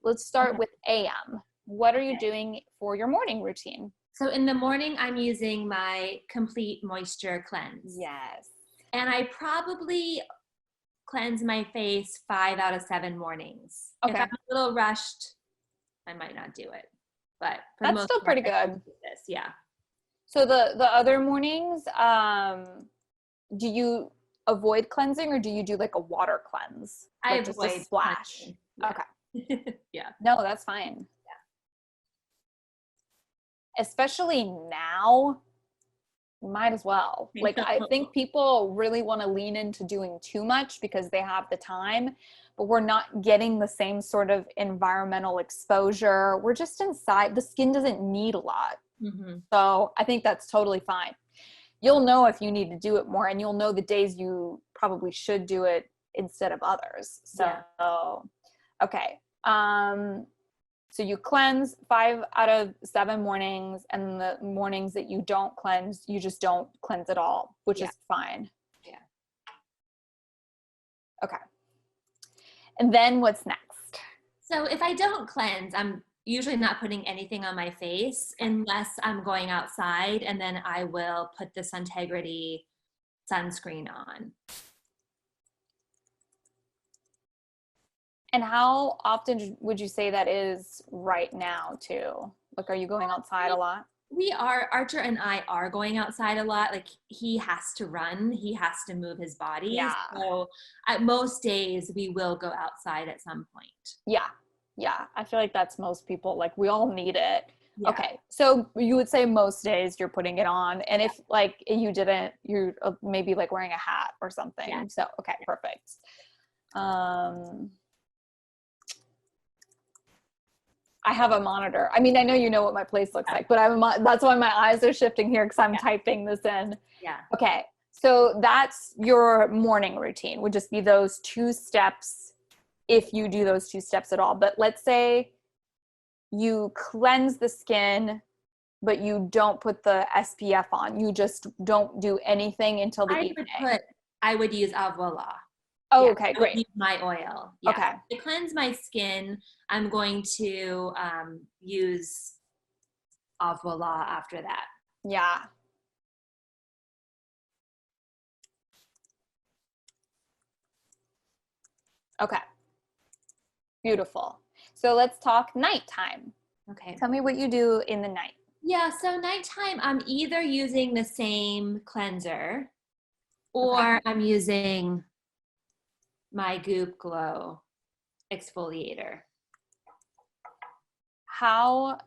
let's start with AM. What are you doing for your morning routine? So in the morning, I'm using my Complete Moisture Cleanse. Yes. And I probably cleanse my face 5 out of 7 mornings. Okay. If I'm a little rushed, I might not do it. But for the That's most still part, pretty good. Yeah. So the other mornings, do you avoid cleansing or do you do like a water cleanse? I Like just a avoid splash. Yeah. Okay. Yeah. No, that's fine. Yeah. Especially now, might as well. Like I think people really want to lean into doing too much because they have the time, but we're not getting the same sort of environmental exposure. We're just inside. The skin doesn't need a lot. Mm-hmm. So I think that's totally fine. You'll know if you need to do it more, and you'll know the days you probably should do it instead of others. So, yeah. Okay. So you cleanse 5 out of 7 mornings, and the mornings that you don't cleanse, you just don't cleanse at all, which is fine. Yeah. Okay. And then what's next? So if I don't cleanse, I'm usually not putting anything on my face unless I'm going outside, and then I will put the Suntegrity sunscreen on. And how often would you say that is right now too? Like, are you going outside a lot? We are, Archer and I are going outside a lot. Like he has to run, he has to move his body. Yeah. So at most days we will go outside at some point. Yeah. Yeah. I feel like that's most people, like we all need it. Yeah. Okay. So you would say most days you're putting it on. And if like you didn't, you're maybe like wearing a hat or something. Yeah. So, okay, perfect. I have a monitor. I mean, I know you know what my place looks like, but that's why my eyes are shifting here because I'm typing this in. Yeah. Okay. So that's your morning routine, would just be those 2 steps if you do those 2 steps at all. But let's say you cleanse the skin, but you don't put the SPF on. You just don't do anything until the evening. I would useAvoila. Oh, yeah, okay, great. I would use my oil. Yeah. Okay. To cleanse my skin, I'm going to useAvoila after that. Yeah. Okay. Beautiful. So let's talk nighttime. Okay. Tell me what you do in the night. Yeah, so nighttime, I'm either using the same cleanser or I'm using my Goop Glow exfoliator. How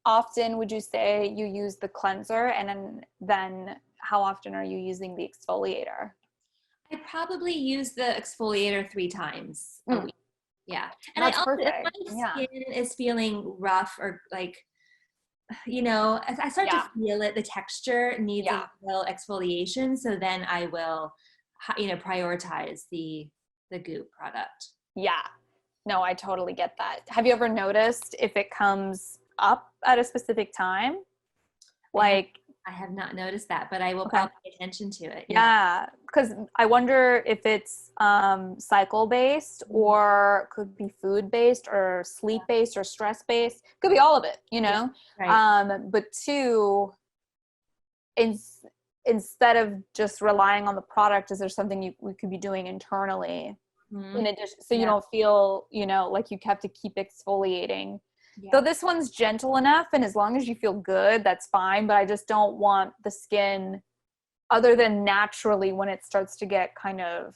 often would you say you use the cleanser, and then how often are you using the exfoliator? I probably use the exfoliator 3 times a week. Yeah. And that's perfect. If my skin is feeling rough or like, you know, I start to feel it, the texture needs a little exfoliation. So then I will, you know, prioritize the Goop product. Yeah. No, I totally get that. Have you ever noticed if it comes up at a specific time? Like, I have not noticed that, but I will probably pay attention to it. Yeah, because I wonder if it's cycle-based or could be food-based or sleep-based or stress-based. Could be all of it, you know? Right. But 2, instead of just relying on the product, is there something we could be doing internally in addition, so you don't feel, you know, like you have to keep exfoliating? Though this one's gentle enough, and as long as you feel good, that's fine. But I just don't want the skin, other than naturally when it starts to get kind of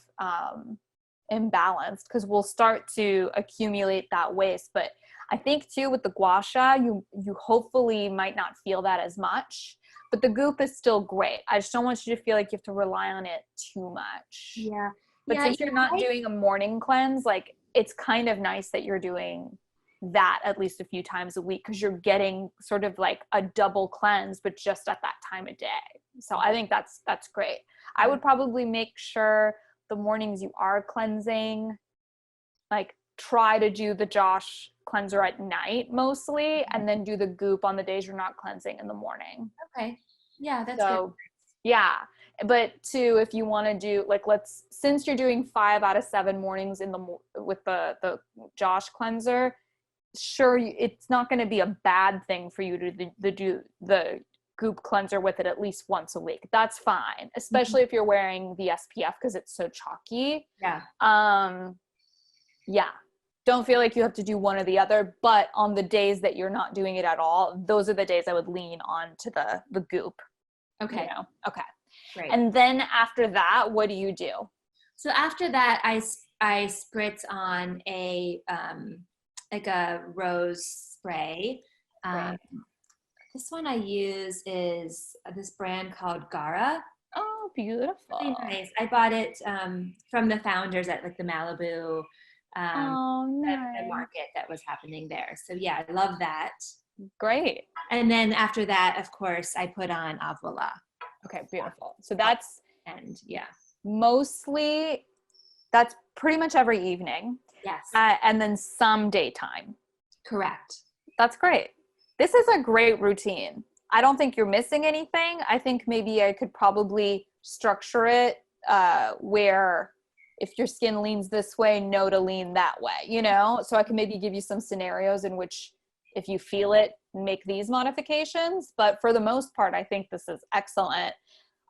imbalanced, because we'll start to accumulate that waste. But I think too with the gua sha, you hopefully might not feel that as much. But the Goop is still great. I just don't want you to feel like you have to rely on it too much. Yeah. But since you're not doing a morning cleanse, like it's kind of nice that you're doing that at least a few times a week, because you're getting sort of like a double cleanse, but just at that time of day. So I think that's great. I would probably make sure the mornings you are cleansing, like try to do the Josh cleanser at night mostly, and then do the Goop on the days you're not cleansing in the morning. Okay. Yeah, that's good. Yeah. But 2, if you want to do like, since you're doing 5 out of 7 mornings with the Josh cleanser, sure, it's not going to be a bad thing for you to do the goop cleanser with it at least once a week. That's fine, especially if you're wearing the SPF because it's so chalky. Yeah. Yeah. Don't feel like you have to do one or the other, but on the days that you're not doing it at all, those are the days I would lean on to the goop. Okay. You know? Okay. Great. And then after that, what do you do? So after that, I spritz on like a rose spray. This one I use is this brand called Gara. Oh, beautiful. Really nice. I bought it from the founders at like the Malibu the market that was happening there. So yeah, I love that. Great. And then after that, of course, I put onAvola. Okay, beautiful. So that's, and yeah, mostly, that's pretty much every evening. Yes. And then some daytime. Correct. That's great. This is a great routine. I don't think you're missing anything. I think maybe I could probably structure it where if your skin leans this way, know to lean that way, you know? So I can maybe give you some scenarios in which if you feel it, make these modifications. But for the most part, I think this is excellent.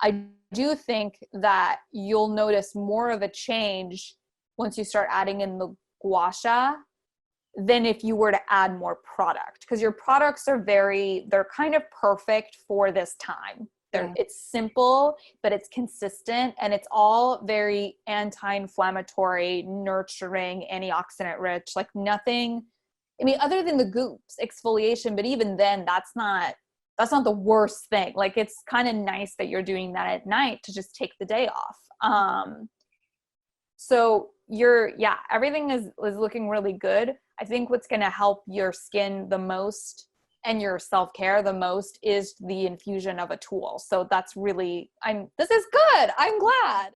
I do think that you'll notice more of a change once you start adding in the gua sha than if you were to add more product, because your products are they're kind of perfect for this time. It's simple, but it's consistent, and it's all very anti-inflammatory, nurturing, antioxidant rich, like nothing. I mean, other than the goops exfoliation, but even then that's not the worst thing. Like, it's kind of nice that you're doing that at night to just take the day off. So everything is looking really good. I think what's going to help your skin the most and your self-care the most is the infusion of a tool. So that's really, this is good. I'm glad.